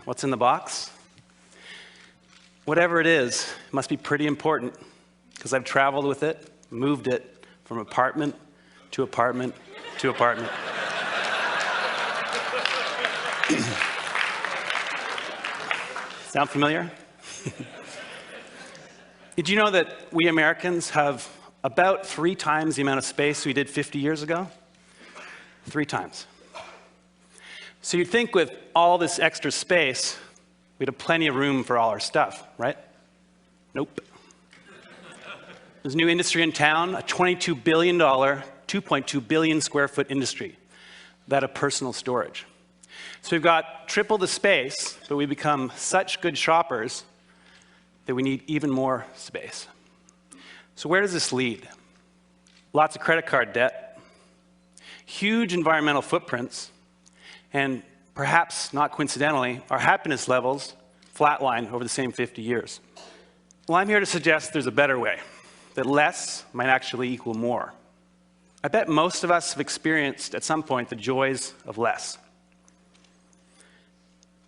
What's in the box? Whatever it is, it must be pretty important, because I've traveled with it, moved it from apartment to apartment to apartment. Sound familiar? Did you know that we Americans have about 3 times the amount of space we did 50 years ago? 3 times. So you'd think with all this extra space, we'd have plenty of room for all our stuff, right? Nope. There's a new industry in town, a $22 billion, 2.2 billion square foot industry, that of personal storage. So we've got triple the space, but we become such good shoppers that we need even more space. So where does this lead? Lots of credit card debt, huge environmental footprints, and perhaps not coincidentally, our happiness levels flatline over the same 50 years. Well, I'm here to suggest there's a better way, that less might actually equal more. I bet most of us have experienced at some point the joys of less.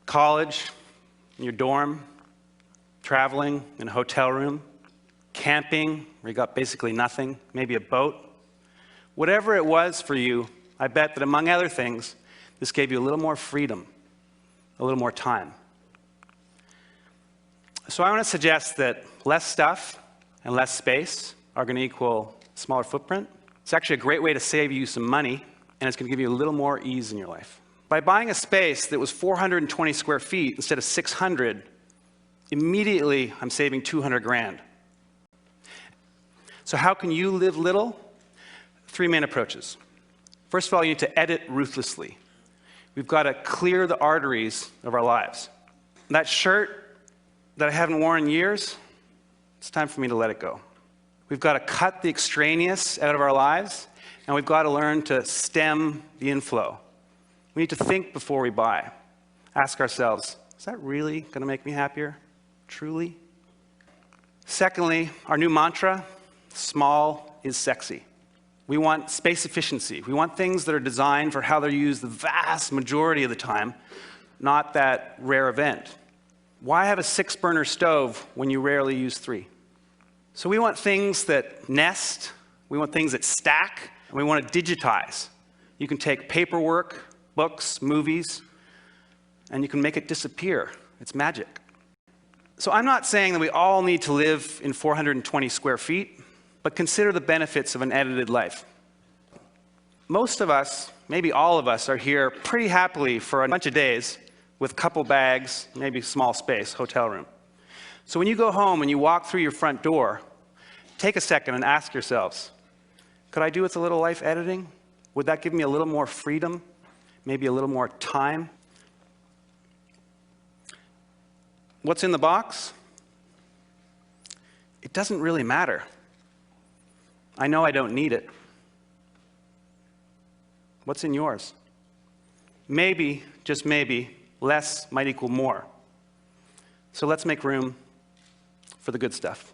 College, in your dorm, traveling in a hotel room, camping, where you got basically nothing, maybe a boat. Whatever it was for you, I bet that among other things, this gave you a little more freedom, a little more time. So I want to suggest that less stuff and less space are going to equal a smaller footprint. It's actually a great way to save you some money, and it's going to give you a little more ease in your life. By buying a space that was 420 square feet instead of 600, immediately I'm saving 200 grand. So how can you live little? 3 main approaches. First of all, you need to edit ruthlessly. We've got to clear the arteries of our lives. That shirt that I haven't worn in years, it's time for me to let it go. We've got to cut the extraneous out of our lives, and we've got to learn to stem the inflow. We need to think before we buy. Ask ourselves, is that really going to make me happier? Truly? Secondly, our new mantra, small is sexy. We want space efficiency. We want things that are designed for how they're used the vast majority of the time, not that rare event. Why have a 6-burner stove when you rarely use 3? So we want things that nest, we want things that stack, and we want to digitize. You can take paperwork, books, movies, and you can make it disappear. It's magic. So I'm not saying that we all need to live in 420 square feet, but consider the benefits of an edited life. Most of us, maybe all of us, are here pretty happily for a bunch of days with a couple bags, maybe small space, hotel room. So when you go home and you walk through your front door, take a second and ask yourselves, could I do with a little life editing? Would that give me a little more freedom? Maybe a little more time? What's in the box? It doesn't really matter. I know I don't need it. What's in yours? Maybe, just maybe, less might equal more. So let's make room for the good stuff.